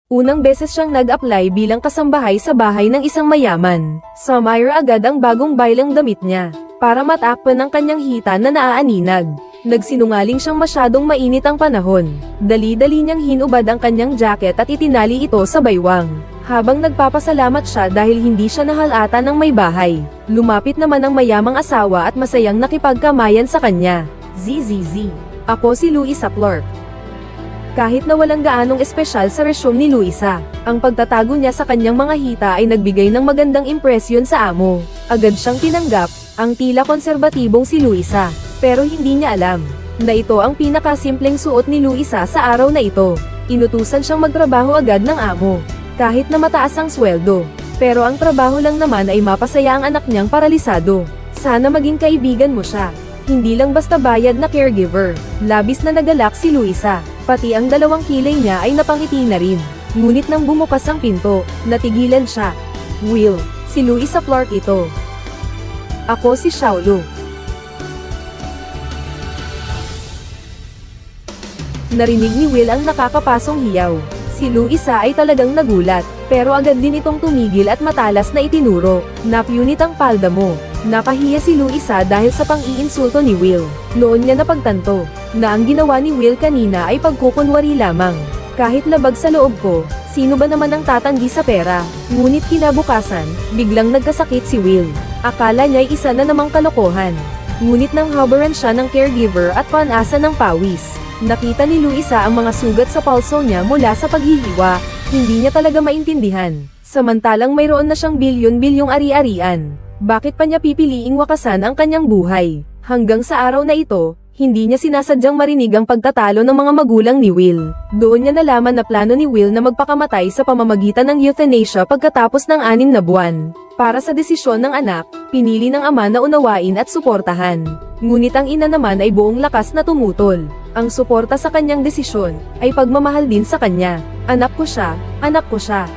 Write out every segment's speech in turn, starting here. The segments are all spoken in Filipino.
Unang beses siyang nag-apply bilang kasambahay sa bahay ng isang mayaman. Sumire agad ang bagong baylang damit niya, para matakpan ang kanyang hita na naaaninag. Nagsinungaling siyang masyadong mainit ang panahon. Dali-dali niyang hinubad ang kanyang jacket at itinali ito sa baywang. Habang nagpapasalamat siya dahil hindi siya nahalata ng may bahay, lumapit naman ang mayamang asawa at masayang nakipagkamayan sa kanya. ZZZ. Ako si Luisa Clark. Kahit na walang gaanong espesyal sa resume ni Luisa, ang pagtatago niya sa kanyang mga hita ay nagbigay ng magandang impresyon sa amo. Agad siyang tinanggap, ang tila konserbatibong si Luisa, pero hindi niya alam na ito ang pinakasimpleng suot ni Luisa sa araw na ito. Inutusan siyang magtrabaho agad ng amo, kahit na mataas ang sweldo, pero ang trabaho lang naman ay mapasaya ang anak niyang paralisado. Sana maging kaibigan mo siya, hindi lang basta bayad na caregiver. Labis na nagalak si Luisa, pati ang dalawang kilay niya ay napangiti na rin. Ngunit nang bumukas ang pinto, natigilan siya. Will, si Luisa Clark ito. Ako si Xiaolu. Narinig ni Will ang nakakapasong hiyaw. Si Luisa ay talagang nagulat, pero agad din itong tumigil at matalas na itinuro. Napunit ang palda mo. Napahiya si Luisa dahil sa pang-iinsulto ni Will. Noon niya napagtanto na ang ginawa ni Will kanina ay pagkukunwari lamang. Kahit labag sa loob ko, sino ba naman ang tatanggi sa pera? Ngunit kinabukasan, biglang nagkasakit si Will. Akala niya'y isa na namang kalokohan. Ngunit nang habaran siya ng caregiver at panasa ng pawis, nakita ni Luisa ang mga sugat sa pulso niya mula sa paghihiwa. Hindi niya talaga maintindihan. Samantalang mayroon na siyang bilyon-bilyong ari-arian. Bakit pa niya pipiliing wakasan ang kanyang buhay? Hanggang sa araw na ito, hindi niya sinasadyang marinig ang pagtatalo ng mga magulang ni Will. Doon niya nalaman na plano ni Will na magpakamatay sa pamamagitan ng euthanasia pagkatapos ng 6 na buwan. Para sa desisyon ng anak, pinili ng ama na unawain at suportahan. Ngunit ang ina naman ay buong lakas na tumutol. Ang suporta sa kanyang desisyon ay pagmamahal din sa kanya. Anak ko siya, anak ko siya.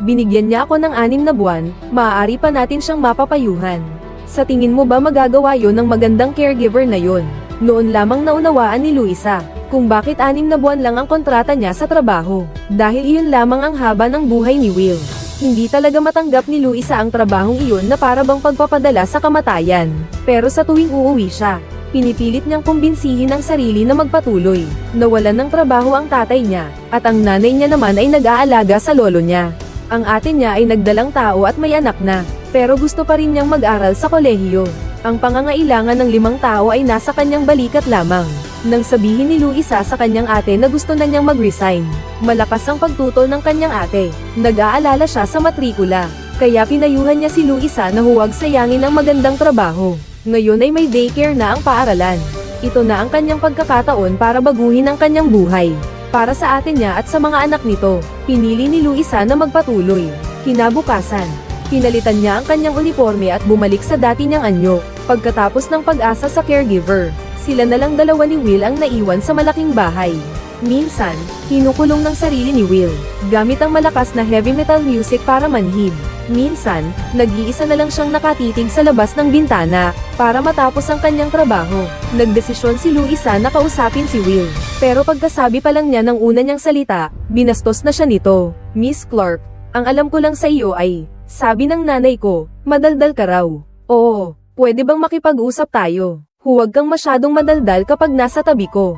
Binigyan niya ako ng 6 na buwan, maaari pa natin siyang mapapayuhan. Sa tingin mo ba magagawa yon ng magandang caregiver na yon? Noon lamang naunawaan ni Luisa kung bakit 6 na buwan lang ang kontrata niya sa trabaho. Dahil iyon lamang ang haba ng buhay ni Will. Hindi talaga matanggap ni Luisa ang trabahong iyon na para bang pagpapadala sa kamatayan. Pero sa tuwing uuwi siya, pinipilit niyang kumbinsihin ang sarili na magpatuloy. Nawalan ng trabaho ang tatay niya, at ang nanay niya naman ay nag-aalaga sa lolo niya. Ang ate niya ay nagdalang tao at may anak na, pero gusto pa rin niyang mag-aral sa kolehiyo. Ang pangangailangan ng 5 tao ay nasa kanyang balikat lamang. Nang sabihin ni Luisa sa kanyang ate na gusto na niyang mag-resign, malakas ang pagtutol ng kanyang ate. Nag-aalala siya sa matrikula, kaya pinayuhan niya si Luisa na huwag sayangin ang magandang trabaho. Ngayon ay may daycare na ang paaralan. Ito na ang kanyang pagkakataon para baguhin ang kanyang buhay. Para sa ate niya at sa mga anak nito, pinili ni Luisa na magpatuloy. Kinabukasan, pinalitan niya ang kanyang uniforme at bumalik sa dati niyang anyo. Pagkatapos ng pag-asa sa caregiver, sila na lang dalawa ni Will ang naiwan sa malaking bahay. Minsan, kinukulong ng sarili ni Will, gamit ang malakas na heavy metal music para manhid. Minsan, nag-iisa na lang siyang nakatitig sa labas ng bintana, para matapos ang kanyang trabaho. Nagdesisyon si Luisa na kausapin si Will, pero pagkasabi pa lang niya ng una niyang salita, binastos na siya nito. Miss Clark, ang alam ko lang sa iyo ay, sabi ng nanay ko, madaldal ka raw. Oo, pwede bang makipag-usap tayo? Huwag kang masyadong madaldal kapag nasa tabi ko.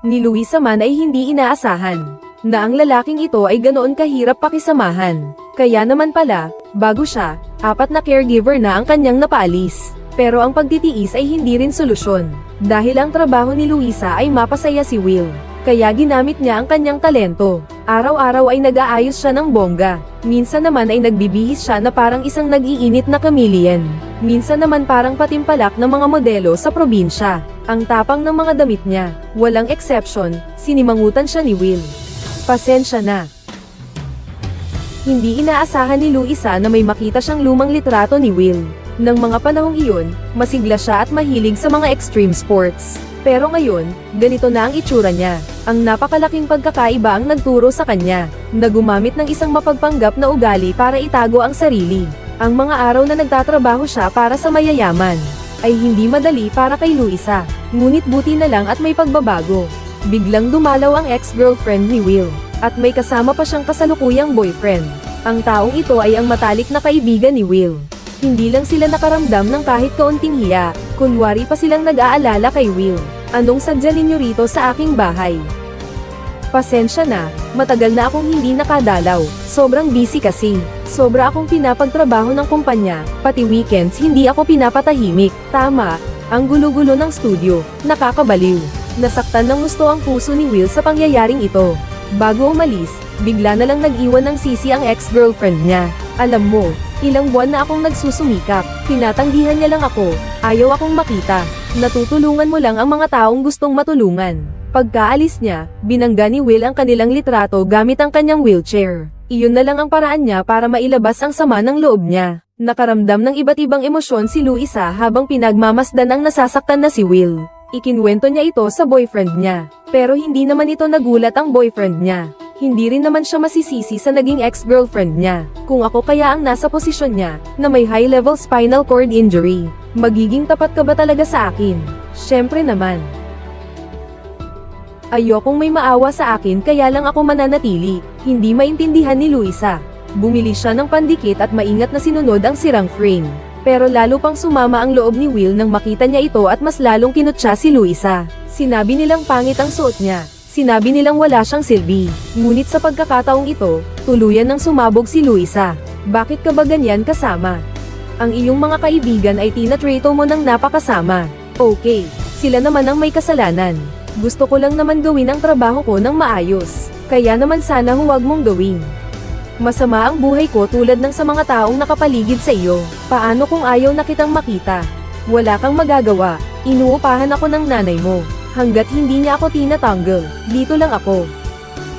Ni Luisa man ay hindi inaasahan na ang lalaking ito ay ganoon kahirap pakisamahan. Kaya naman pala, bago siya, 4 na caregiver na ang kanyang napaalis. Pero ang pagtitiis ay hindi rin solusyon, dahil ang trabaho ni Luisa ay mapasaya si Will. Kaya ginamit niya ang kanyang talento. Araw-araw ay nag-aayos siya ng bongga. Minsan naman ay nagbibihis siya na parang isang nag-iinit na chameleon. Minsan naman parang patimpalak ng mga modelo sa probinsya. Ang tapang ng mga damit niya, walang exception, sinimangutan siya ni Will. Pasensya na. Hindi inaasahan ni Luisa na may makita siyang lumang litrato ni Will. Nang mga panahong iyon, masigla siya at mahilig sa mga extreme sports. Pero ngayon, ganito na ang itsura niya. Ang napakalaking pagkakaiba ang nagturo sa kanya, na gumamit ng isang mapagpanggap na ugali para itago ang sarili. Ang mga araw na nagtatrabaho siya para sa mayayaman, ay hindi madali para kay Luisa. Ngunit buti na lang at may pagbabago. biglang dumalaw ang ex-girlfriend ni Will, at may kasama pa siyang kasalukuyang boyfriend. Ang taong ito ay ang matalik na kaibigan ni Will. Hindi lang sila nakaramdam ng kahit kaunting hiya, kunwari pa silang nag-aalala kay Will. Anong sadya ninyo rito sa aking bahay? Pasensya na, matagal na akong hindi nakadalaw, sobrang busy kasi. Sobra akong pinapagtrabaho ng kumpanya, pati weekends hindi ako pinapatahimik. Tama, ang gulo-gulo ng studio, nakakabaliw. Nasaktan ng gusto ang puso ni Will sa pangyayaring ito. Bago umalis, bigla na lang nag-iwan ng sisi ang ex-girlfriend niya. Alam mo, ilang buwan na akong nagsusumikap, tinatanggihan niya lang ako, ayaw akong makita. Natutulungan mo lang ang mga taong gustong matulungan. Pagkaalis niya, binangga ni Will ang kanilang litrato gamit ang kanyang wheelchair. Iyon na lang ang paraan niya para mailabas ang sama ng loob niya. Nakaramdam ng iba't ibang emosyon si Luisa habang pinagmamasdan ang nasasaktan na si Will. Ikinwento niya ito sa boyfriend niya. Pero hindi naman ito nagulat ang boyfriend niya. Hindi rin naman siya masisisi sa naging ex-girlfriend niya. Kung ako kaya ang nasa posisyon niya, na may high-level spinal cord injury, magiging tapat ka ba talaga sa akin? Syempre naman. Ayokong may maawa sa akin kaya lang ako mananatili, hindi maintindihan ni Luisa. Bumili siya ng pandikit at maingat na sinunod ang sirang frame. Pero lalo pang sumama ang loob ni Will nang makita niya ito at mas lalong kinutya si Luisa. Sinabi nilang pangit ang suot niya. Sinabi nilang wala siyang silbi. Ngunit sa pagkakataong ito, tuluyan nang sumabog si Luisa. Bakit ka ba ganyan kasama? Ang iyong mga kaibigan ay tinatrato mo ng napakasama. Okay, sila naman ang may kasalanan. Gusto ko lang naman gawin ang trabaho ko ng maayos. Kaya naman sana huwag mong gawin. Masama ang buhay ko tulad ng sa mga taong nakapaligid sa iyo. Paano kung ayaw na kitang makita? Wala kang magagawa. Inuupahan ako ng nanay mo. Hanggat hindi niya ako tinatanggal, dito lang ako.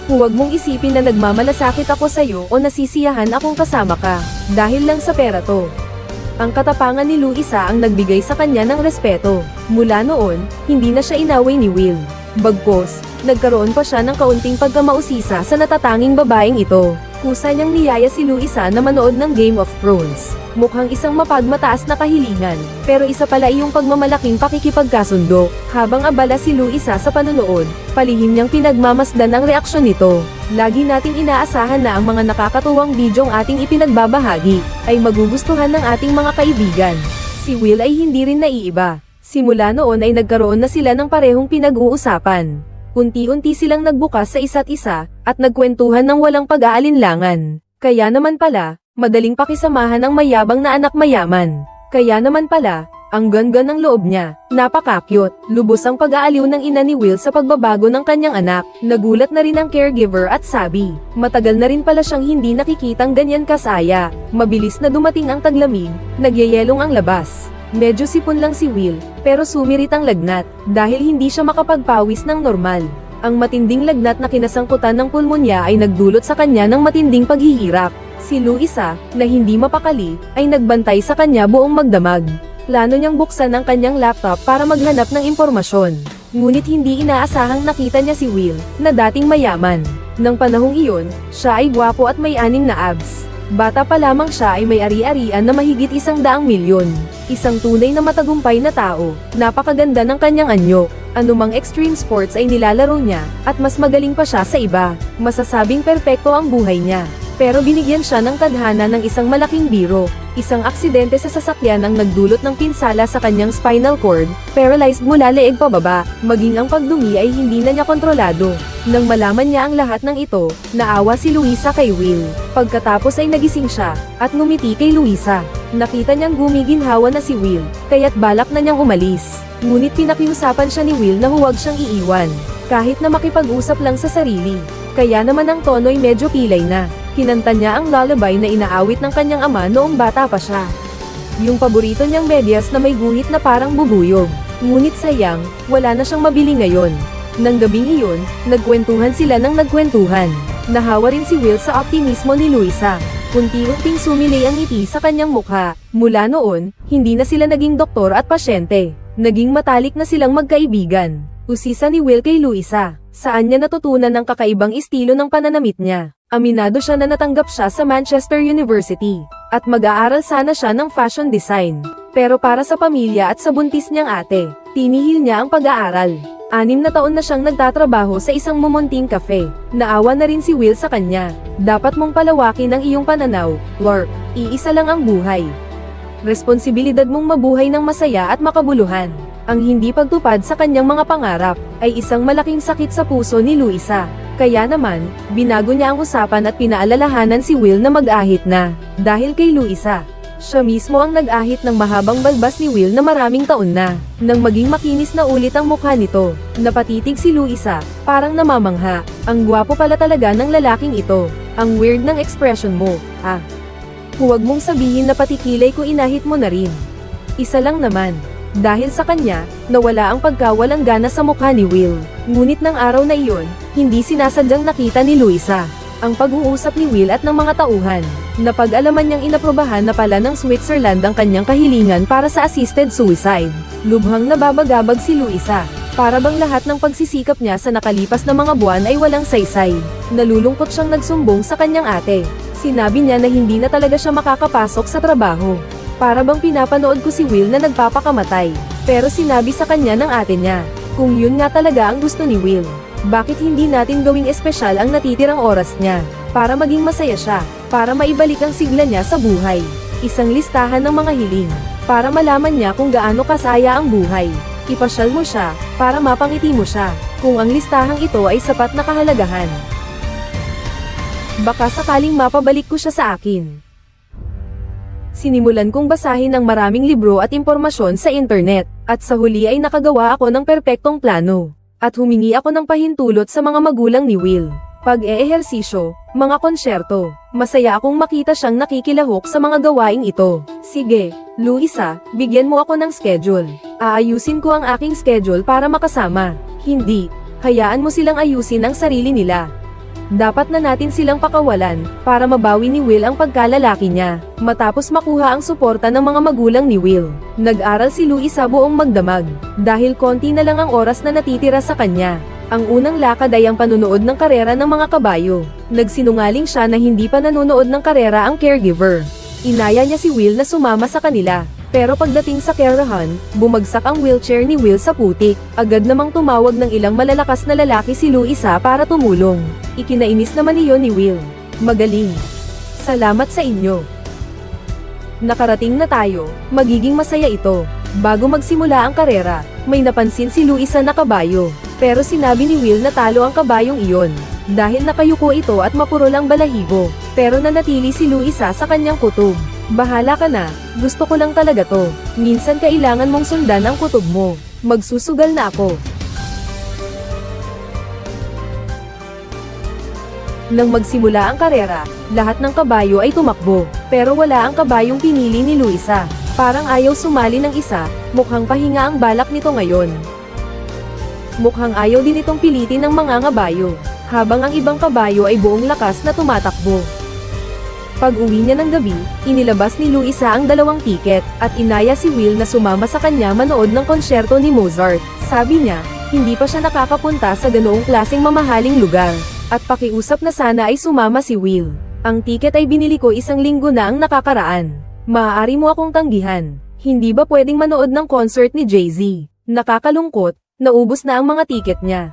Huwag mong isipin na nagmamalasakit ako sa iyo o nasisiyahan akong kasama ka. Dahil lang sa pera to. Ang katapangan ni Luisa ang nagbigay sa kanya ng respeto. Mula noon, hindi na siya inaway ni Will. Bagkus, nagkaroon pa siya ng kaunting pagkamausisa sa natatanging babaeng ito. Kusa niyang niyaya si Luisa na manood ng Game of Thrones. Mukhang isang mapagmataas na kahilingan, pero isa pala iyong pagmamalaking pakikipagkasundo. Habang abala si Luisa sa panonood, palihim niyang pinagmamasdan ang reaksyon nito. Lagi nating inaasahan na ang mga nakakatuwang bidyong ating ipinagbabahagi, ay magugustuhan ng ating mga kaibigan. Si Will ay hindi rin naiiba. Simula noon ay nagkaroon na sila ng parehong pinag-uusapan. Unti-unti silang nagbukas sa isa't isa, at nagkwentuhan ng walang pag-aalinlangan. Kaya naman pala, madaling pakisamahan ang mayabang na anak mayaman. Kaya naman pala, ang ganda ng loob niya, napaka-cute. Lubos ang pag-aaliw ng ina ni Will sa pagbabago ng kanyang anak. Nagulat na rin ang caregiver at sabi, matagal na rin pala siyang hindi nakikitang ganyan kasaya. Mabilis na dumating ang taglamig, nagyayelong ang labas. Medyo sipon lang si Will, pero sumirit ang lagnat, dahil hindi siya makapagpawis ng normal. Ang matinding lagnat na kinasangkutan ng pulmonya ay nagdulot sa kanya ng matinding paghihirap. Si Luisa, na hindi mapakali, ay nagbantay sa kanya buong magdamag. Plano niyang buksan ang kanyang laptop para maghanap ng impormasyon. Ngunit hindi inaasahang nakita niya si Will, na dating mayaman. Nang panahong iyon, siya ay gwapo at may 6 na abs. Bata pa lamang siya ay may ari-arian na mahigit 100 milyon. Isang tunay na matagumpay na tao, napakaganda ng kanyang anyo. Anumang extreme sports ay nilalaro niya, at mas magaling pa siya sa iba. Masasabing perpekto ang buhay niya. Pero binigyan siya ng tadhana ng isang malaking biro. Isang aksidente sa sasakyan ang nagdulot ng pinsala sa kanyang spinal cord, paralyzed mula leeg pababa, maging ang pagdumi ay hindi na niya kontrolado. Nang malaman niya ang lahat ng ito, naawa si Luisa kay Will. Pagkatapos ay nagising siya, at ngumiti kay Luisa. Nakita niyang gumiginhawa na si Will, kaya't balak na niyang umalis. Ngunit pinakiusapan siya ni Will na huwag siyang iiwan, kahit na makipag-usap lang sa sarili. Kaya naman ang tono'y medyo pilay na. Kinanta niya ang lullaby na inaawit ng kanyang ama noong bata pa siya. Yung paborito niyang medyas na may guhit na parang bubuyog. Ngunit sayang, wala na siyang mabili ngayon. Nang gabing iyon, nagkwentuhan sila ng nagkwentuhan. Nahawa rin si Will sa optimismo ni Luisa. Unti-unting sumilay ang ngiti sa kanyang mukha. Mula noon, hindi na sila naging doktor at pasyente. Naging matalik na silang magkaibigan. Usisa ni Will kay Luisa. Saan niya natutunan ang kakaibang estilo ng pananamit niya? Aminado siya na natanggap siya sa Manchester University, at mag-aaral sana siya ng fashion design. Pero para sa pamilya at sa buntis niyang ate, tinihil niya ang pag-aaral. 6 na taon na siyang nagtatrabaho sa isang mumunting cafe. Naawa na rin si Will sa kanya. Dapat mong palawakin ang iyong pananaw, Lorp. Iisa lang ang buhay. Responsibilidad mong mabuhay ng masaya at makabuluhan. Ang hindi pagtupad sa kanyang mga pangarap, ay isang malaking sakit sa puso ni Luisa. Kaya naman, binago niya ang usapan at pinaalalahanan si Will na mag-ahit na. Dahil kay Luisa, siya mismo ang nag-ahit ng mahabang balbas ni Will na maraming taon na. Nang maging makinis na ulit ang mukha nito, napatitig si Luisa, parang namamangha. Ang gwapo pala talaga ng lalaking ito. Ang weird ng expression mo, ah. Huwag mong sabihin na pati kilay ko inahit mo na rin. Isa lang naman. Dahil sa kanya, nawala ang pagkawalang gana sa mukha ni Will. Ngunit ng araw na iyon, hindi sinasadyang nakita ni Luisa ang pag-uusap ni Will at ng mga tauhan. Napag-alaman niyang inaprobahan na pala ng Switzerland ang kanyang kahilingan para sa assisted suicide. Lubhang nababagabag si Luisa. Para bang lahat ng pagsisikap niya sa nakalipas na mga buwan ay walang saysay. Nalulungkot siyang nagsumbong sa kanyang ate. Sinabi niya na hindi na talaga siya makakapasok sa trabaho. Para bang pinapanood ko si Will na nagpapakamatay. Pero sinabi sa kanya ng ate niya, kung yun nga talaga ang gusto ni Will, bakit hindi natin gawing espesyal ang natitirang oras niya, para maging masaya siya, para maibalik ang sigla niya sa buhay. Isang listahan ng mga hiling, para malaman niya kung gaano kasaya ang buhay. Ipasyal mo siya, para mapangiti mo siya, kung ang listahang ito ay sapat na kahalagahan. Baka sakaling mapabalik ko siya sa akin. Sinimulan kong basahin ang maraming libro at impormasyon sa internet, at sa huli ay nakagawa ako ng perpektong plano. At humingi ako ng pahintulot sa mga magulang ni Will. Pag-eehersisyo, mga konsyerto, masaya akong makita siyang nakikilahok sa mga gawaing ito. Sige, Luisa, bigyan mo ako ng schedule. Aayusin ko ang aking schedule para makasama. Hindi, hayaan mo silang ayusin ang sarili nila. Dapat na natin silang pakawalan, para mabawi ni Will ang pagkalalaki niya, matapos makuha ang suporta ng mga magulang ni Will. Nag-aral si Luisa buong magdamag, dahil konti na lang ang oras na natitira sa kanya. Ang unang lakad ay ang panunood ng karera ng mga kabayo. Nagsinungaling siya na hindi pa nanonood ng karera ang caregiver. Inaya niya si Will na sumama sa kanila. Pero pagdating sa kerahan, bumagsak ang wheelchair ni Will sa putik. Agad namang tumawag ng ilang malalakas na lalaki si Luisa para tumulong. Ikinainis naman iyon ni Will. Magaling. Salamat sa inyo. Nakarating na tayo, magiging masaya ito. Bago magsimula ang karera, may napansin si Luisa na kabayo. Pero sinabi ni Will na talo ang kabayong iyon. Dahil nakayuko ito at mapurol ang balahibo. Pero nanatili si Luisa sa kanyang kutob. Bahala ka na, gusto ko lang talaga to. Minsan kailangan mong sundan ang kutob mo. Magsusugal na ako. Nang magsimula ang karera, lahat ng kabayo ay tumakbo. Pero wala ang kabayong pinili ni Luisa. Parang ayaw sumali ng isa, mukhang pahinga ang balak nito ngayon. Mukhang ayaw din itong pilitin ng mga ngabayo, habang ang ibang kabayo ay buong lakas na tumatakbo. Pag-uwi niya ng gabi, inilabas ni Luisa ang 2 tiket, at inaya si Will na sumama sa kanya manood ng konsyerto ni Mozart. Sabi niya, hindi pa siya nakakapunta sa ganoong klaseng mamahaling lugar, at pakiusap na sana ay sumama si Will. Ang tiket ay binili ko 1 linggo na ang nakakaraan. Maaari mo akong tanggihan. Hindi ba pwedeng manood ng concert ni Jay-Z? Nakakalungkot, naubos na ang mga tiket niya.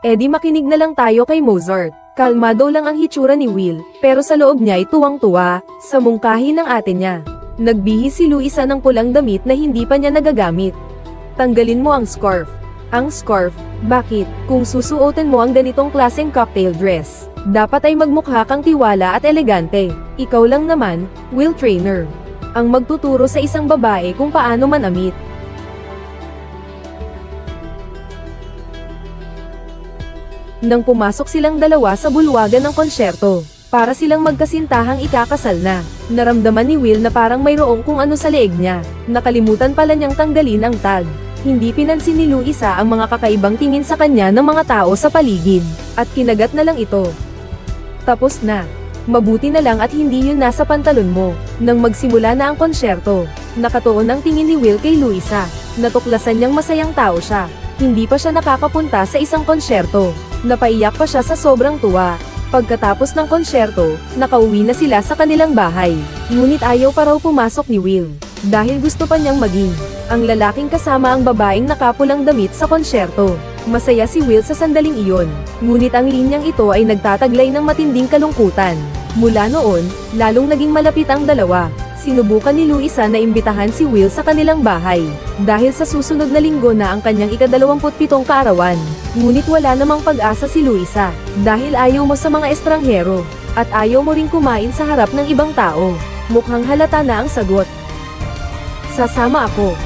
Di makinig na lang tayo kay Mozart. Kalmado lang ang hitsura ni Will, pero sa loob niya ay tuwang-tuwa, sa mungkahi ng ate niya. Nagbihis si Luisa ng pulang damit na hindi pa niya nagagamit. Tanggalin mo ang scarf. Ang scarf? Bakit? Kung susuotin mo ang ganitong klaseng cocktail dress, dapat ay magmukha kang tiwala at elegante. Ikaw lang naman, Will Trainer, ang magtuturo sa isang babae kung paano manamit. Nang pumasok silang dalawa sa bulwagan ng konsyerto, para silang magkasintahang ikakasal na, naramdaman ni Will na parang mayroong kung ano sa leeg niya. Nakalimutan pala niyang tanggalin ang tag. Hindi pinansin ni Luisa ang mga kakaibang tingin sa kanya ng mga tao sa paligid, at kinagat na lang ito. Tapos na. Mabuti na lang at hindi yun nasa pantalon mo. Nang magsimula na ang konsyerto, nakatuon ang tingin ni Will kay Luisa. Natuklasan niyang masayang tao siya. Hindi pa siya nakakapunta sa isang konsyerto. Napaiyak pa siya sa sobrang tuwa. Pagkatapos ng konsyerto, nakauwi na sila sa kanilang bahay. Ngunit ayaw pa raw pumasok ni Will, dahil gusto pa niyang maging ang lalaking kasama ang babaeng nakapulang damit sa konsyerto. Masaya si Will sa sandaling iyon, ngunit ang linyang ito ay nagtataglay ng matinding kalungkutan. Mula noon, lalong naging malapit ang dalawa. Sinubukan ni Luisa na imbitahan si Will sa kanilang bahay, dahil sa susunod na linggo na ang kanyang ika-27 kaarawan. Ngunit wala namang pag-asa si Luisa, dahil ayaw mo sa mga estranghero, at ayaw mo ring kumain sa harap ng ibang tao. Mukhang halata na ang sagot. Sasama ako.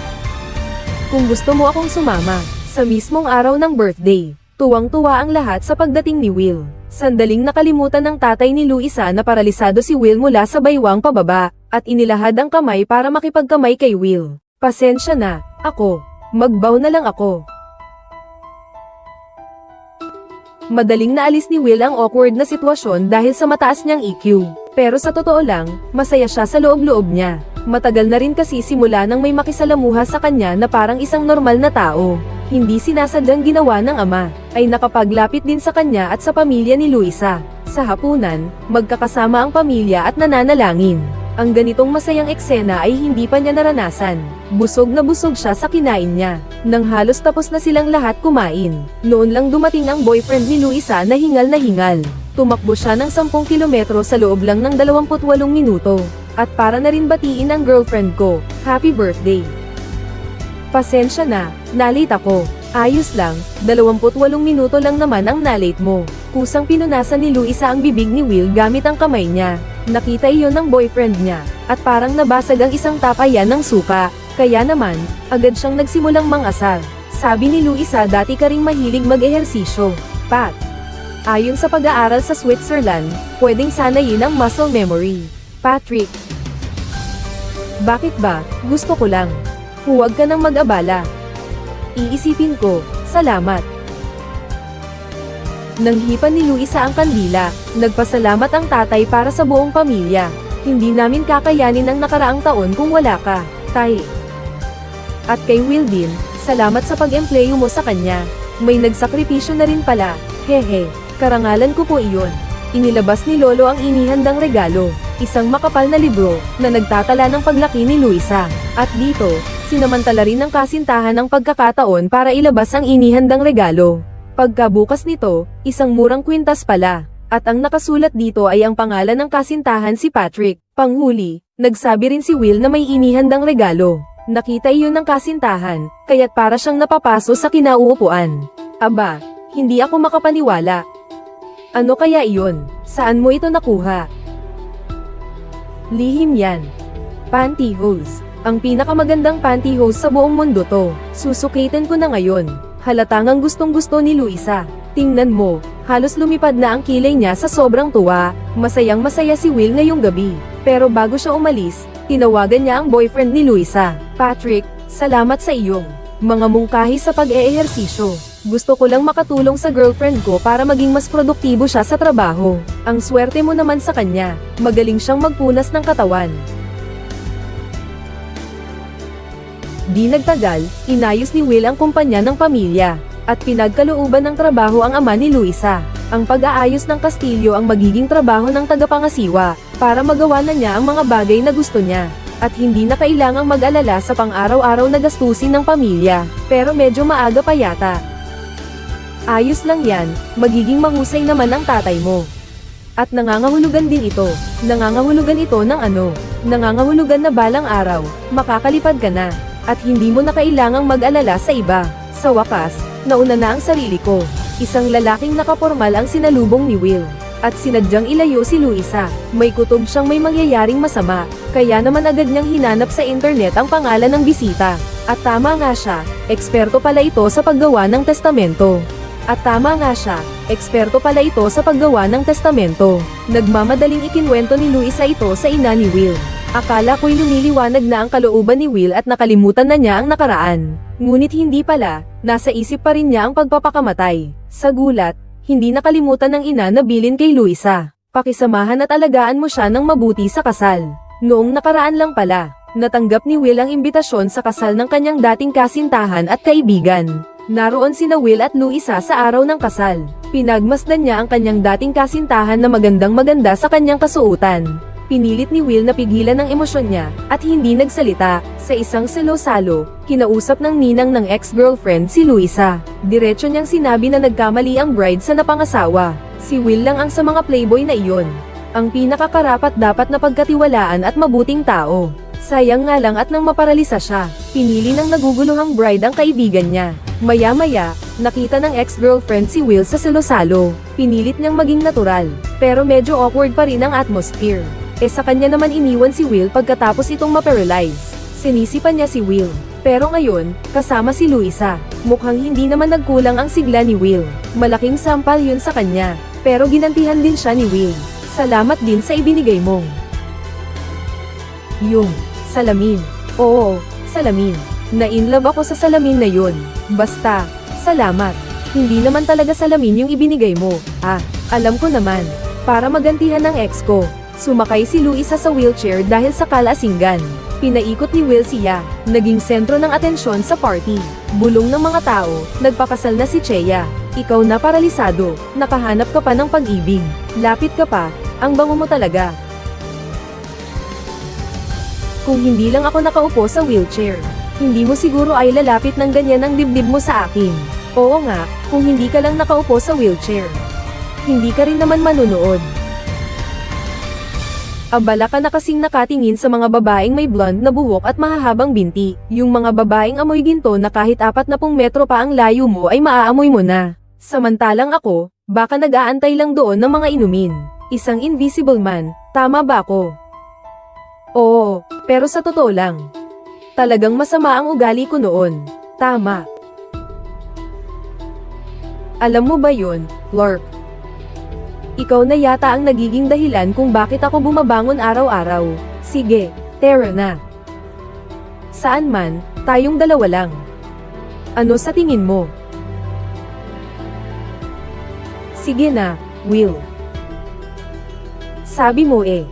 Kung gusto mo akong sumama. Sa mismong araw ng birthday, tuwang-tuwa ang lahat sa pagdating ni Will. Sandaling nakalimutan ng tatay ni Luisa na paralisado si Will mula sa baywang pababa, at inilahad ang kamay para makipagkamay kay Will. Pasensya na, ako. Magbow na lang ako. Madaling naalis ni Will ang awkward na sitwasyon dahil sa mataas niyang EQ. Pero sa totoo lang, masaya siya sa loob-loob niya. Matagal na rin kasi simula nang may makisalamuha sa kanya na parang isang normal na tao. Hindi sinasadyang ginawa ng ama, ay nakapaglapit din sa kanya at sa pamilya ni Luisa. Sa hapunan, magkakasama ang pamilya at nananalangin. Ang ganitong masayang eksena ay hindi pa niya naranasan. Busog na busog siya sa kinain niya. Nang halos tapos na silang lahat kumain, noon lang dumating ang boyfriend ni Luisa na hingal na hingal. Tumakbo siya ng 10 kilometro sa loob lang ng 28 minuto. At para na rin batiin ang girlfriend ko, happy birthday. Pasensya na, nalate ako. Ayos lang, 28 minuto lang naman ang nalate mo. Kusang pinunasan ni Luisa ang bibig ni Will gamit ang kamay niya. Nakita iyon ng boyfriend niya, at parang nabasag ang isang tapayan ng suka. Kaya naman, agad siyang nagsimulang mangasar. Sabi ni Luisa dati ka ring mahilig mag-ehersisyo, Pat. Ayon sa pag-aaral sa Switzerland, pwedeng sanayin ang muscle memory. Patrick. Bakit ba? Gusto ko lang. Huwag ka nang mag-abala. Iisipin ko, salamat. Nang hipan ni Luisa ang kandila, nagpasalamat ang tatay para sa buong pamilya. Hindi namin kakayanin ang nakaraang taon kung wala ka, tay. At kay Will din, salamat sa pag-empleyo mo sa kanya. May nagsakripisyo na rin pala, hehe, karangalan ko po iyon. Inilabas ni Lolo ang inihandang regalo, isang makapal na libro, na nagtatala ng paglaki ni Luisa. At dito, sinamantala rin ng kasintahan ang pagkakataon para ilabas ang inihandang regalo. Pagkabukas nito, isang murang kwintas pala, at ang nakasulat dito ay ang pangalan ng kasintahan si Patrick. Panghuli, nagsabi rin si Will na may inihandang regalo. Nakita iyon ng kasintahan, kaya't para siyang napapaso sa kinauupuan. Aba, hindi ako makapaniwala. Ano kaya iyon? Saan mo ito nakuha? Lihim yan. Pantyhose. Ang pinakamagandang pantyhose sa buong mundo to. Susukitin ko na ngayon. Halatangang gustong-gusto ni Luisa. Tingnan mo, halos lumipad na ang kilay niya sa sobrang tuwa. Masayang masaya si Will ngayong gabi. Pero bago siya umalis, tinawagan niya ang boyfriend ni Luisa. Patrick, salamat sa iyong mga mungkahi sa pag-eehersisyo. Gusto ko lang makatulong sa girlfriend ko para maging mas produktibo siya sa trabaho. Ang swerte mo naman sa kanya, magaling siyang magpunas ng katawan. Di nagtagal, inayos ni Will ang kumpanya ng pamilya, at pinagkalooban ng trabaho ang ama ni Luisa. Ang pag-aayos ng kastilyo ang magiging trabaho ng tagapangasiwa, para magawa na niya ang mga bagay na gusto niya. At hindi na kailangang mag-alala sa pang-araw-araw na gastusin ng pamilya, pero medyo maaga pa yata. Ayos lang yan, magiging mahusay naman ang tatay mo. At nangangahulugan din ito. Nangangahulugan ito ng ano? Nangangahulugan na balang araw, makakalipad ka na. At hindi mo na kailangang mag-alala sa iba. Sa wakas, nauna na ang sarili ko. Isang lalaking nakapormal ang sinalubong ni Will. At sinadyang ilayo si Luisa. May kutob siyang may mangyayaring masama. Kaya naman agad niyang hinanap sa internet ang pangalan ng bisita. At tama nga siya, eksperto pala ito sa paggawa ng testamento. At tama nga siya, eksperto pala ito sa paggawa ng testamento. Nagmamadaling ikinwento ni Luisa ito sa ina ni Will. Akala ko'y lumiliwanag na ang kalooban ni Will at nakalimutan na niya ang nakaraan. Ngunit hindi pala, nasa isip pa rin niya ang pagpapakamatay. Sa gulat, hindi nakalimutan ng ina na bilin kay Luisa. Pakisamahan at alagaan mo siya ng mabuti sa kasal. Noong nakaraan lang pala, natanggap ni Will ang imbitasyon sa kasal ng kanyang dating kasintahan at kaibigan. Naroon sina Will at Luisa sa araw ng kasal. Pinagmasdan niya ang kanyang dating kasintahan na magandang-maganda sa kanyang kasuotan. Pinilit ni Will na pigilan ang emosyon niya, at hindi nagsalita. Sa isang salo-salo, kinausap ng ninang ng ex-girlfriend si Luisa. Diretso niyang sinabi na nagkamali ang bride sa napangasawa. Si Will lang ang sa mga playboy na iyon. Ang pinakakarapat dapat na pagkatiwalaan at mabuting tao. Sayang nga lang at nang maparalisa siya, pinili ng naguguluhang bride ang kaibigan niya. Maya-maya, nakita ng ex-girlfriend si Will sa salo-salo. Pinilit niyang maging natural, pero medyo awkward pa rin ang atmosphere. Sa kanya naman iniwan si Will pagkatapos itong ma-paralyze. Sinisipan niya si Will. Pero ngayon, kasama si Luisa. Mukhang hindi naman nagkulang ang sigla ni Will. Malaking sampal yun sa kanya. Pero ginantihan din siya ni Will. Salamat din sa ibinigay mong yung salamin. Oo, salamin. Na-inlove ako sa salamin na yun. Basta, salamat. Hindi naman talaga salamin yung ibinigay mo. Alam ko naman. Para magantihan ng ex ko. Sumakay si Luisa sa wheelchair dahil sa kalasingan. Pinaikot ni Will siya. Naging sentro ng atensyon sa party. Bulong ng mga tao, nagpakasal na si Chea. Ikaw na paralisado, nakahanap ka pa ng pag-ibig. Lapit ka pa, ang bango mo talaga. Kung hindi lang ako nakaupo sa wheelchair, hindi mo siguro ay lalapit ng ganyan ang dibdib mo sa akin. Oo nga, kung hindi ka lang nakaupo sa wheelchair, hindi ka rin naman manunood. Abala ka na kasing nakatingin sa mga babaeng may blonde na buhok at mahahabang binti. Yung mga babaeng amoy ginto na kahit 40 metro pa ang layo mo ay maaamoy mo na. Samantalang ako, baka nag-aantay lang doon ng mga inumin. Isang invisible man, tama ba ako? Oo, pero sa totoo lang. Talagang masama ang ugali ko noon. Tama. Alam mo ba yun, Lorp? Ikaw na yata ang nagiging dahilan kung bakit ako bumabangon araw-araw. Sige, tara na. Saan man, tayong dalawa lang. Ano sa tingin mo? Sige na, Will. Sabi mo eh.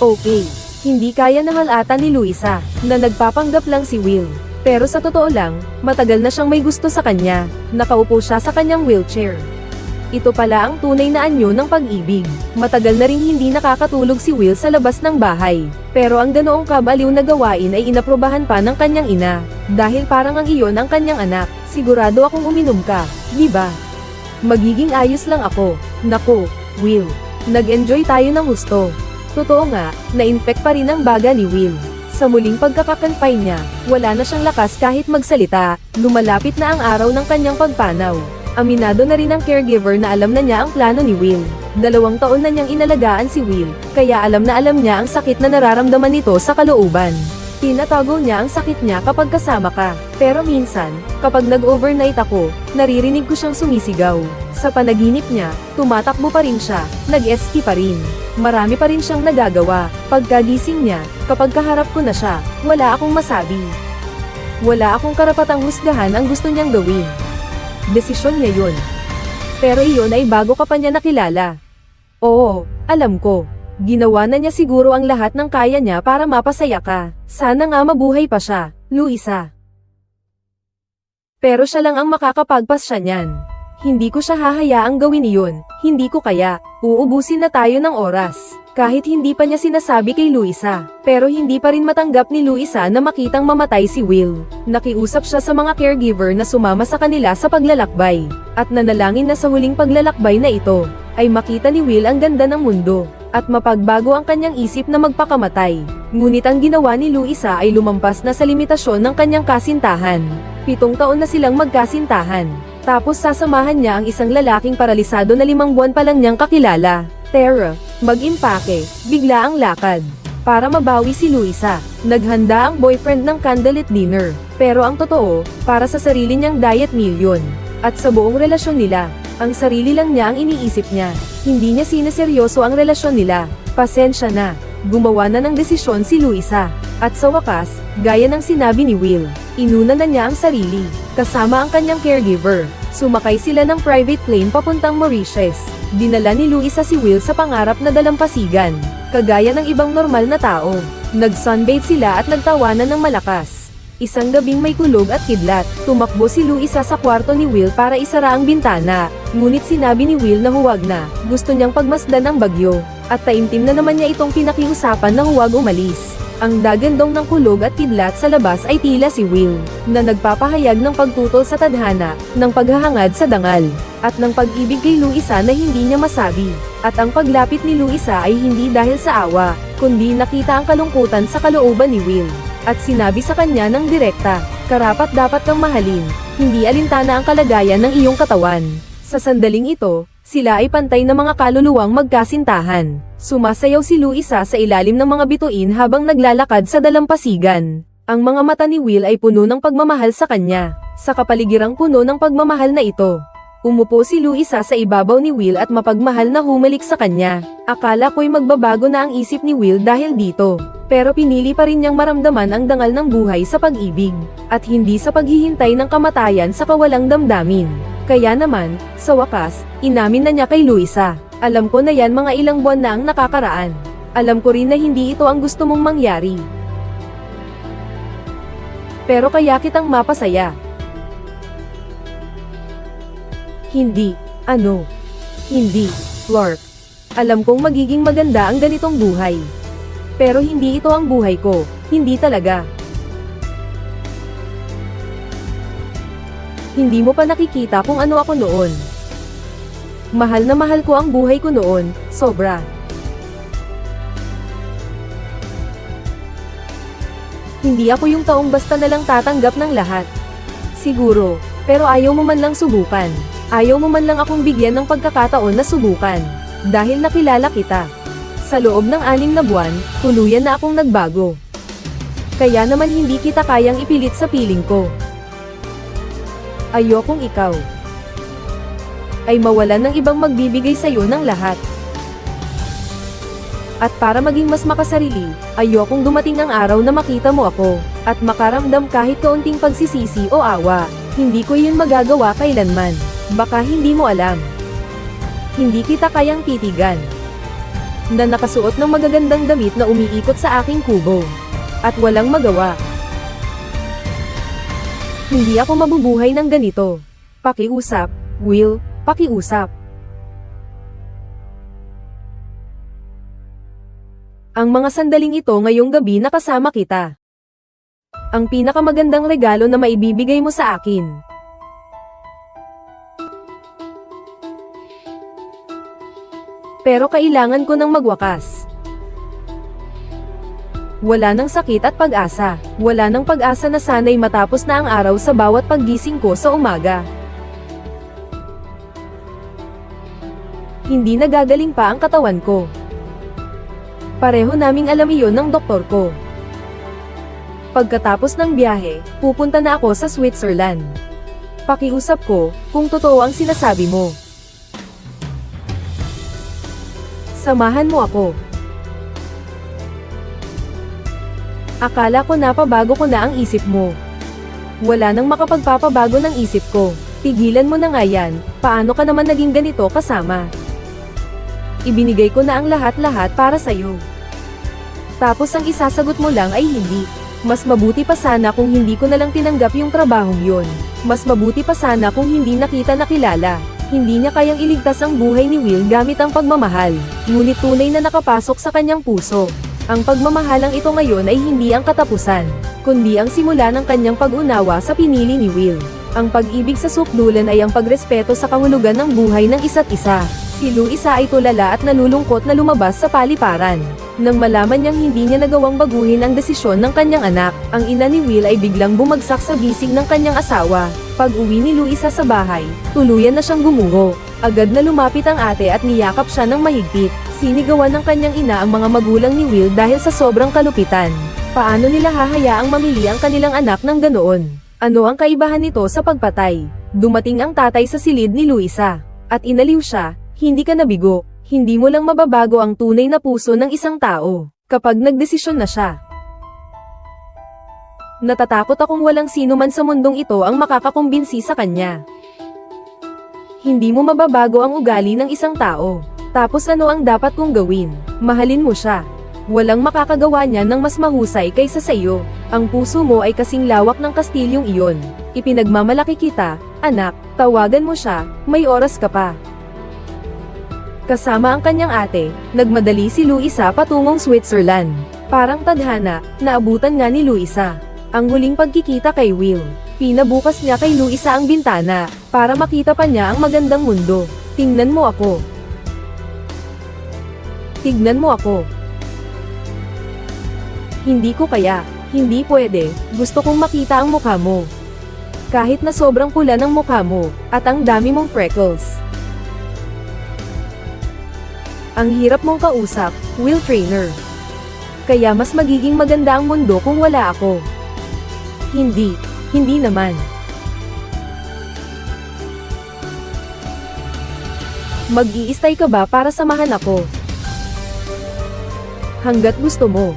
Okay, hindi kaya na halata ni Luisa, na nagpapanggap lang si Will. Pero sa totoo lang, matagal na siyang may gusto sa kanya. Nakaupo siya sa kanyang wheelchair. Ito pala ang tunay na anyo ng pag-ibig. Matagal na ring hindi nakakatulog si Will sa labas ng bahay. Pero ang ganoong kabaliw na gawain ay inaprobahan pa ng kanyang ina. Dahil parang ang iyon ang kanyang anak, sigurado akong uminom ka, di ba? Magiging ayos lang ako. Naku, Will. Nag-enjoy tayo ng gusto. Totoo nga, na-infect pa rin ang baga ni Will. Sa muling pagkakakanfine niya, wala na siyang lakas kahit magsalita. Lumalapit na ang araw ng kanyang pagpanaw. Aminado na rin ang caregiver na alam na niya ang plano ni Will. 2 taon na niyang inalagaan si Will, kaya alam niya ang sakit na nararamdaman nito sa kalooban. Tinatago niya ang sakit niya kapag kasama ka. Pero minsan, kapag nag-overnight ako, naririnig ko siyang sumisigaw. Sa panaginip niya, tumatakbo pa rin siya, nag-ski pa rin. Marami pa rin siyang nagagawa. Pagkagising niya, kapag kaharap ko na siya, wala akong masabi. Wala akong karapatang husgahan ang gusto niyang gawin. Desisyon niya yun. Pero iyon ay bago ka pa niya nakilala. Oo, alam ko. Ginawa na niya siguro ang lahat ng kaya niya para mapasaya ka. Sana nga mabuhay pa siya, Luisa. Pero siya lang ang makakapagpasya niyan. Hindi ko siya hahayaang gawin iyon, hindi ko kaya. Uubusin na tayo ng oras. Kahit hindi pa niya sinasabi kay Luisa, pero hindi pa rin matanggap ni Luisa na makitang mamatay si Will. Nakiusap siya sa mga caregiver na sumama sa kanila sa paglalakbay, at nanalangin na sa huling paglalakbay na ito, ay makita ni Will ang ganda ng mundo, at mapagbago ang kanyang isip na magpakamatay. Ngunit ang ginawa ni Luisa ay lumampas na sa limitasyon ng kanyang kasintahan. 7 taon na silang magkasintahan. Tapos sasamahan niya ang isang lalaking paralisado na 5 buwan pa lang niyang kakilala. Tara, mag-impake, bigla ang lakad. Para mabawi si Luisa, naghanda ang boyfriend ng candlelit dinner. Pero ang totoo, para sa sarili niyang diet million. At sa buong relasyon nila, ang sarili lang niya ang iniisip niya. Hindi niya sineseryoso ang relasyon nila. Pasensya na, gumawa na ng desisyon si Luisa. At sa wakas, gaya ng sinabi ni Will, inuna na niya ang sarili, kasama ang kanyang caregiver. Sumakay sila ng private plane papuntang Mauritius. Dinala ni Luisa si Will sa pangarap na dalampasigan, kagaya ng ibang normal na tao. Nag-sunbathe sila at nagtawanan ng malakas. Isang gabing may kulog at kidlat, tumakbo si Luisa sa kwarto ni Will para isara ang bintana. Ngunit sinabi ni Will na huwag na, gusto niyang pagmasdan ang bagyo. At taimtim na naman niya itong pinakiusapan na huwag umalis. Ang dagandong ng kulog at kidlat sa labas ay tila si Will, na nagpapahayag ng pagtutol sa tadhana, ng paghahangad sa dangal, at ng pag-ibig kay Luisa na hindi niya masabi. At ang paglapit ni Luisa ay hindi dahil sa awa, kundi nakita ang kalungkutan sa kalooban ni Will. At sinabi sa kanya ng direkta, karapat dapat kang mahalin, hindi alintana ang kalagayan ng iyong katawan. Sa sandaling ito, sila ay pantay na mga kaluluwang magkasintahan. Sumasayaw si Luisa sa ilalim ng mga bituin habang naglalakad sa dalampasigan. Ang mga mata ni Will ay puno ng pagmamahal sa kanya, sa kapaligirang puno ng pagmamahal na ito. Umupo si Luisa sa ibabaw ni Will at mapagmahal na humalik sa kanya. Akala ko'y magbabago na ang isip ni Will dahil dito. Pero pinili pa rin niyang maramdaman ang dangal ng buhay sa pag-ibig, at hindi sa paghihintay ng kamatayan sa kawalang damdamin. Kaya naman, sa wakas, inamin na niya kay Luisa, alam ko na yan mga ilang buwan na ang nakakaraan. Alam ko rin na hindi ito ang gusto mong mangyari. Pero kaya kitang mapasaya. Hindi, hindi, Clark. Alam kong magiging maganda ang ganitong buhay. Pero hindi ito ang buhay ko, hindi talaga. Hindi mo pa nakikita kung ano ako noon. Mahal na mahal ko ang buhay ko noon, sobra. Hindi ako yung taong basta na lang tatanggap ng lahat. Siguro, pero ayaw mo man lang subukan. Ayaw mo man lang akong bigyan ng pagkakataon na subukan. Dahil nakilala kita. Sa loob ng 6 na buwan, tuluyan na akong nagbago. Kaya naman hindi kita kayang ipilit sa piling ko. Ayokong ikaw ay mawalan ng ibang magbibigay sa'yo ng lahat. At para maging mas makasarili, ayokong dumating ang araw na makita mo ako, at makaramdam kahit kaunting pagsisisi o awa. Hindi ko yun magagawa kailanman. Baka hindi mo alam. Hindi kita kayang titigan. Na nakasuot ng magagandang damit na umiikot sa aking kubo. At walang magawa. Hindi ako mabubuhay ng ganito. Pakiusap, Will, pakiusap. Ang mga sandaling ito ngayong gabi nakasama kita. Ang pinakamagandang regalo na maibibigay mo sa akin. Pero kailangan ko ng magwakas. Wala nang sakit at pag-asa. Wala nang pag-asa na sana'y matapos na ang araw sa bawat paggising ko sa umaga. Hindi nagagaling pa ang katawan ko. Pareho naming alam iyon ng doktor ko. Pagkatapos ng biyahe, pupunta na ako sa Switzerland. Pakiusap ko, kung totoo ang sinasabi mo. Samahan mo ako. Akala ko napabago ko na ang isip mo. Wala nang makapagpapabago ng isip ko. Tigilan mo na nga yan, paano ka naman naging ganito kasama? Ibinigay ko na ang lahat-lahat para sa'yo. Tapos ang isasagot mo lang ay hindi. Mas mabuti pa sana kung hindi ko na lang tinanggap yung trabahong yun. Mas mabuti pa sana kung hindi nakita nakilala. Hindi niya kayang iligtas ang buhay ni Will gamit ang pagmamahal. Ngunit tunay na nakapasok sa kanyang puso. Ang pagmamahalang ito ngayon ay hindi ang katapusan, kundi ang simula ng kanyang pag-unawa sa pinili ni Will. Ang pag-ibig sa sukdulan ay ang pagrespeto sa kahulugan ng buhay ng isa't isa. Si Luisa ay tulala at nalulungkot na lumabas sa paliparan. Nang malaman niyang hindi niya nagawang baguhin ang desisyon ng kanyang anak, ang ina ni Will ay biglang bumagsak sa gising ng kanyang asawa. Pag-uwi ni Luisa sa bahay, tuluyan na siyang gumuho. Agad na lumapit ang ate at niyakap siya ng mahigpit. Sinigawan ng kanyang ina ang mga magulang ni Will dahil sa sobrang kalupitan. Paano nila hahayaang mamili ang kanilang anak ng ganoon? Ano ang kaibahan nito sa pagpatay? Dumating ang tatay sa silid ni Luisa. At inaliw siya, hindi ka nabigo. Hindi mo lang mababago ang tunay na puso ng isang tao, kapag nagdesisyon na siya. Natatakot akong walang sino man sa mundong ito ang makakakumbinsi sa kanya. Hindi mo mababago ang ugali ng isang tao. Tapos ano ang dapat kong gawin? Mahalin mo siya. Walang makakagawa niya ng mas mahusay kaysa sa iyo. Ang puso mo ay kasing lawak ng kastilyong iyon. Ipinagmamalaki kita, anak, tawagan mo siya, may oras ka pa. Kasama ang kanyang ate, nagmadali si Luisa patungong Switzerland. Parang tadhana, naabutan nga ni Luisa ang huling pagkikita kay Will. Pinabukas niya kay Luisa ang bintana, para makita pa niya ang magandang mundo. Tingnan mo ako. Tignan mo ako. Hindi ko kaya. Hindi pwede, gusto kong makita ang mukha mo. Kahit na sobrang pula ng mukha mo, at ang dami mong freckles. Ang hirap mong kausap, Will Trainer. Kaya mas magiging maganda ang mundo kung wala ako. Hindi naman. Mag-iistay ka ba para samahan ako? Hanggat gusto mo.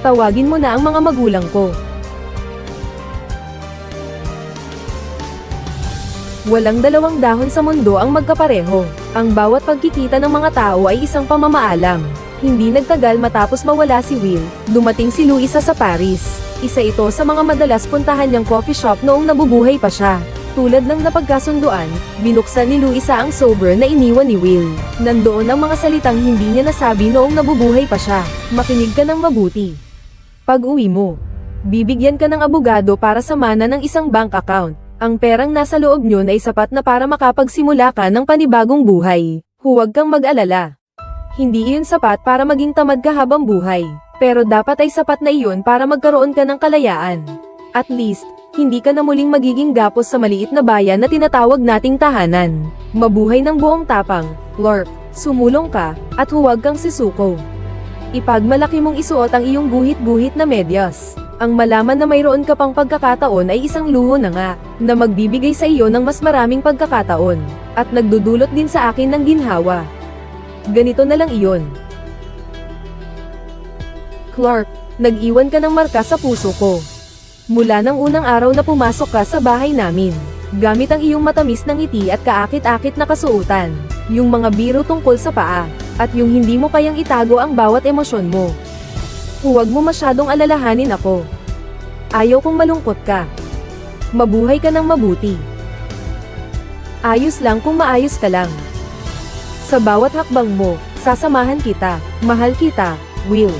Tawagin mo na ang mga magulang ko. Walang dalawang dahon sa mundo ang magkapareho. Ang bawat pagkikita ng mga tao ay isang pamamaalam. Hindi nagtagal matapos mawala si Will, dumating si Luisa sa Paris. Isa ito sa mga madalas puntahan niyang coffee shop noong nabubuhay pa siya. Tulad ng napagkasunduan, binuksan ni Luisa ang sober na iniwan ni Will. Nandoon ang mga salitang hindi niya nasabi noong nabubuhay pa siya. Makinig ka ng mabuti. Pag-uwi mo, bibigyan ka ng abogado para sa mana ng isang bank account. Ang perang nasa loob niyon ay sapat na para makapagsimula ka ng panibagong buhay. Huwag kang mag-alala. Hindi iyon sapat para maging tamad ka habang buhay. Pero dapat ay sapat na iyon para magkaroon ka ng kalayaan. At least, hindi ka na muling magiging gapos sa maliit na bayan na tinatawag nating tahanan. Mabuhay ng buong tapang, Lorp. Sumulong ka, at huwag kang sisuko. Ipagmalaki mong isuot ang iyong guhit-guhit na medyas. Ang malaman na mayroon ka pang pagkakataon ay isang luho na nga, na magbibigay sa iyo ng mas maraming pagkakataon, at nagdudulot din sa akin ng ginhawa. Ganito na lang iyon. Clark, nag-iwan ka ng marka sa puso ko. Mula ng unang araw na pumasok ka sa bahay namin, gamit ang iyong matamis na ngiti at kaakit-akit na kasuotan, yung mga biro tungkol sa paa, at yung hindi mo kayang itago ang bawat emosyon mo. Huwag mo masyadong alalahanin ako. Ayaw kong malungkot ka. Mabuhay ka ng mabuti. Ayos lang kung maayos ka lang. Sa bawat hakbang mo, sasamahan kita, mahal kita, Will.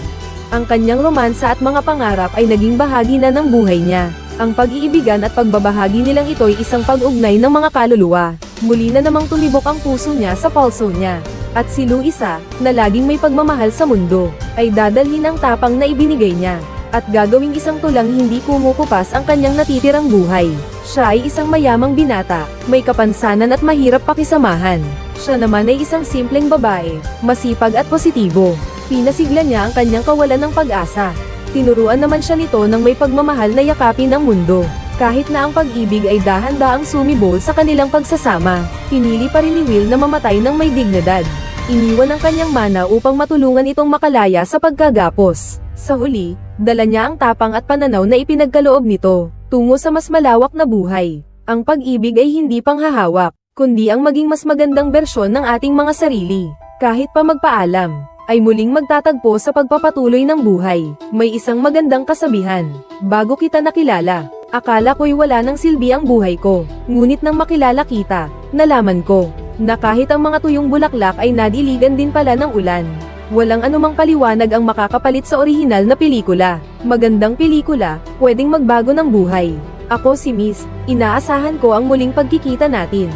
Ang kanyang romansa at mga pangarap ay naging bahagi na ng buhay niya. Ang pag-iibigan at pagbabahagi nilang ito'y isang pag-ugnay ng mga kaluluwa. Muli na namang tumibok ang puso niya sa pulso niya. At si Luisa, na laging may pagmamahal sa mundo, ay dadalhin ang tapang na ibinigay niya. At gagawing isang tulang hindi kumukupas ang kanyang natitirang buhay. Siya ay isang mayamang binata, may kapansanan at mahirap pakisamahan. Siya naman ay isang simpleng babae, masipag at positibo. Pinasigla niya ang kanyang kawalan ng pag-asa. Tinuruan naman siya nito ng may pagmamahal na yakapin ang mundo. Kahit na ang pag-ibig ay dahan-daang sumibol sa kanilang pagsasama, pinili pa rin ni Will na mamatay ng may dignidad. Iniwan ang kanyang mana upang matulungan itong makalaya sa pagkagapos. Sa huli, dala niya ang tapang at pananaw na ipinagkaloob nito, tungo sa mas malawak na buhay. Ang pag-ibig ay hindi panghahawak, kundi ang maging mas magandang bersyon ng ating mga sarili. Kahit pa magpaalam, ay muling magtatagpo sa pagpapatuloy ng buhay. May isang magandang kasabihan, bago kita nakilala, akala ko'y wala ng silbi ang buhay ko. Ngunit nang makilala kita, nalaman ko, na kahit ang mga tuyong bulaklak ay nadiligan din pala ng ulan. Walang anumang paliwanag ang makakapalit sa orihinal na pelikula. Magandang pelikula, pwedeng magbago ng buhay. Ako si Miss, inaasahan ko ang muling pagkikita natin.